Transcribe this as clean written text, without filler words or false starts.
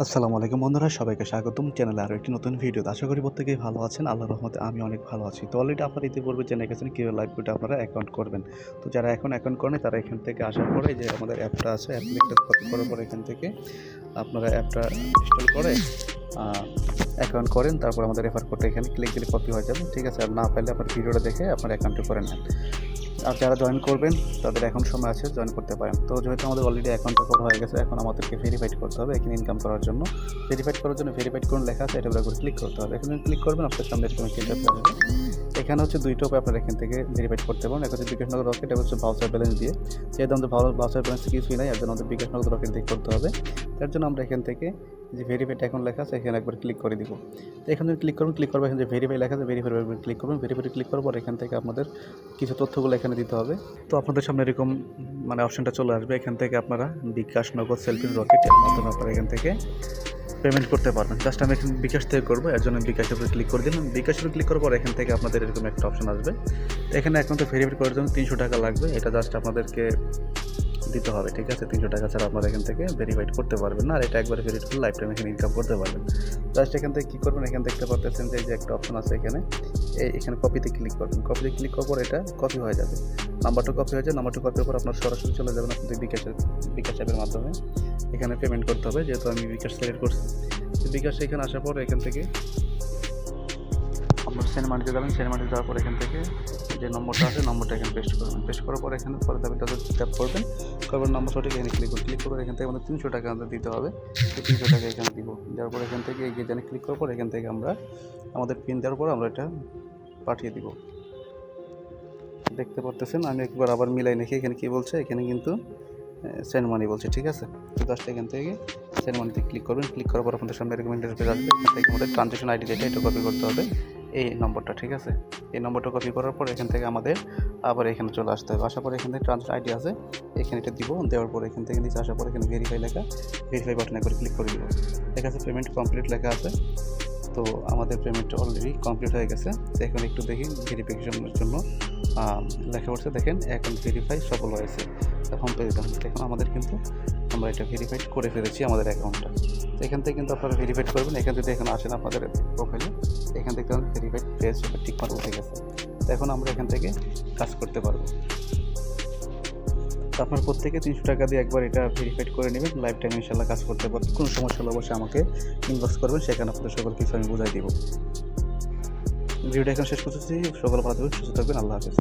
আসসালামু আলাইকুম বন্ধুরা, সবাইকে স্বাগতম চ্যানেলে আরও একটি নতুন ভিডিও। আশা করি প্রত্যেকেই ভালো আছেন। আল্লাহর রহমতে আমি অনেক ভালো আছি। তো অলরেডি আপনারা ইতিপূর্বে জেনে গেছেন কীভাবে লাইভ ভিডিও আপনারা অ্যাকাউন্ট করবেন। তো যারা এখন অ্যাকাউন্ট করেন তারা এখান থেকে আসার পরে যে আমাদের অ্যাপটা আছে, অ্যাপ লিঙ্কটা কপি করার পরে এখান থেকে আপনারা অ্যাপটা ইনস্টল করে অ্যাকাউন্ট করেন। তারপর আমাদের রেফার কোডটা এখানে ক্লিক দিলে কপি হয়ে যাবে, ঠিক আছে। আর না পারলে আপনার ভিডিওটা দেখে আপনার অ্যাকাউন্টে করে নেন। আর যারা জয়েন করবেন তাদের এখন সময় আছে, জয়েন করতে পারেন। তো যেহেতু আমাদের অলরেডি অ্যাকাউন্টটা করা হয়ে গেছে, এখন আমাদেরকে ভেরিফাইড করতে হবে এখানে ইনকাম করার জন্য। ভেরিফাইড করার জন্য ভেরিফাইড করুন লেখা আছে, এটার উপর ক্লিক করতে হবে। এখানে ক্লিক করবেন, আপনার সামনে এরকম একটি ইন্টারফেস আসবে। এখানে হচ্ছে দুইটা উপায় আপনারা এখান থেকে ভেরিফাইড করতে পারেন। একটা হচ্ছে বিকাশনগর রকেট, এটা হচ্ছে ভাউচার ব্যালেন্স দিয়ে। যেহেতু আমাদের ভাউচার ব্যালেন্স কিছুই নাই, এর জন্য আমাদের বিকাশনগর রকেট দিয়ে করতে হবে। তার জন্য আমরা এখান থেকে যে ভেরিফাইড এখন লেখা আছে এখানে একবার ক্লিক করে দিব। তো এখানে ক্লিক করবেন, ক্লিক করবেন এখানে যে ভেরিফাই লেখা আছে ভেরিফাই ক্লিক করবেন। ভেরিফাই ক্লিক করার পর এখান থেকে আপনাদের কিছু তথ্যগুলো এখানে দিতে হবে। তো আপনাদের সামনে এরকম অপশনটা চলে আসবে। এখান থেকে আপনারা বিকাশ, নগদ, সেলফিন, রকেট এর মাধ্যমে আপনারা এখান থেকে পেমেন্ট করতে পারবেন। জাস্ট আমি এখানে বিকাশ থেকে করবো, এর জন্য বিকাশের উপরে ক্লিক করে দিলাম। বিকাশের উপরে ক্লিক করার পর এখান থেকে আপনাদের এরকম একটা অপশন আসবে। এখানে অ্যাকাউন্টে ভেরিফাই করার জন্য 300 টাকা লাগবে। এটা জাস্ট আপনাদেরকে দিতে হবে, ঠিক আছে। 300 টাকা ছাড়া আপনারা এখান থেকে ভেরিফাইড করতে পারবেন না। আর এটা একবার ভেরিফাইড করলে লাইফ টাইম এখানে ইনকাম করতে পারবেন। জাস্ট এখান থেকে কী করবেন, এখানে দেখতে পাচ্ছেন যে একটা অপশন আছে এখানে কপিতে ক্লিক করবেন। কপিতে ক্লিক করার পর এটা কপি হয়ে যাবে, নাম্বারটা কপি হয়ে যায়। নাম্বারটা কপির পর আপনার সরাসরি চলে যাবেন আপনাদের বিকাশ অ্যাপের মাধ্যমে। এখানে পেমেন্ট করতে হবে, যেহেতু আমি বিকাশ সিলেক্ট করছি। বিকাশ এখানে আসার পর এখান থেকে আপনার সেন্ড মানিতে যাবেন। সেন্ড মানিতে যাওয়ার পর এখান থেকে যে নম্বরটা আছে নম্বরটা এখানে পেস্ট করবেন। পেস্ট করার পর এখানে পরে দাবিটা ট্যাপ করবেন, করবেন নম্বর সঠিক এখানে ক্লিক করবেন। এখান থেকে আমাদের 300 টাকা আমাদের দিতে হবে। তো 300 টাকা এখানে দিব। দেওয়ার পর এখান থেকে এগিয়ে জানি ক্লিক করার পর এখান থেকে আমরা আমাদের পিন দেওয়ার পর আমরা এটা পাঠিয়ে দিব। দেখতে পারতেছেন আমি একবার আবার মিলাই দেখি এখানে কী বলছে। এখানে কিন্তু সেন্ড মানি বলছে, ঠিক আছে। তো জাস্ট এখান থেকে সেন্ড মানিতে ক্লিক করবেন। ক্লিক করার পর আপনাদের সামনে এরকম ইন্টারফেস আসবে। এখান থেকে আমাদের ট্রানজ্যাকশন আইডি যেটা এটা কপি করতে হবে, এই নম্বরটা, ঠিক আছে। এই নম্বরটা কপি করার পর এখান থেকে আমাদের আবার এখানে চলে আসতে হবে। আসার পর এখান থেকে ট্রানজ্যাকশন আইডি আছে, এখানে এটা দিব। দেওয়ার পর এখান থেকে নিচে আসার পর এখানে ভেরিফাই লেখা, ভেরিফাই বাটনে করে ক্লিক করে দিব। লেখা আছে পেমেন্ট কমপ্লিট লেখা আছে। তো আমাদের পেমেন্ট অলরেডি কমপ্লিট হয়ে গেছে। তো এখন একটু দেখি ভেরিফিকেশনের জন্য লেখা পড়ছে, দেখেন অ্যাকাউন্ট ভেরিফাই সফল হয়েছে। হোম পেজে দেখুন আমাদের কিন্তু আমরা এটা ভেরিফাইড করে ফেলেছি আমাদের অ্যাকাউন্টটা। তো এখান থেকে কিন্তু আপনারা ভেরিফাইড করবেন। এখান থেকে এখন আসেন আপনাদের প্রোফাইলে, এখান থেকে ভেরিফাইড পেজ ঠিকমতো উঠে গেছে। তো এখন আমরা এখান থেকে কাজ করতে পারবো। তো আপনার প্রত্যেকে 300 টাকা দিয়ে একবার এটা ভেরিফাইড করে নেবেন। লাইফ টাইম ইনশাল্লাহ কাজ করতে পারবেন। কোনো সমস্যা হলে অবশ্যই আমাকে ইনবক্স করবেন, সেখানে আপনাদের সকল কিছু আমি বুঝাই দিব। ভিডিওটা এখন শেষ করতেছি। সকল ভালো থাকবেন, সুস্থ থাকবেন। আল্লাহ হাফেজ।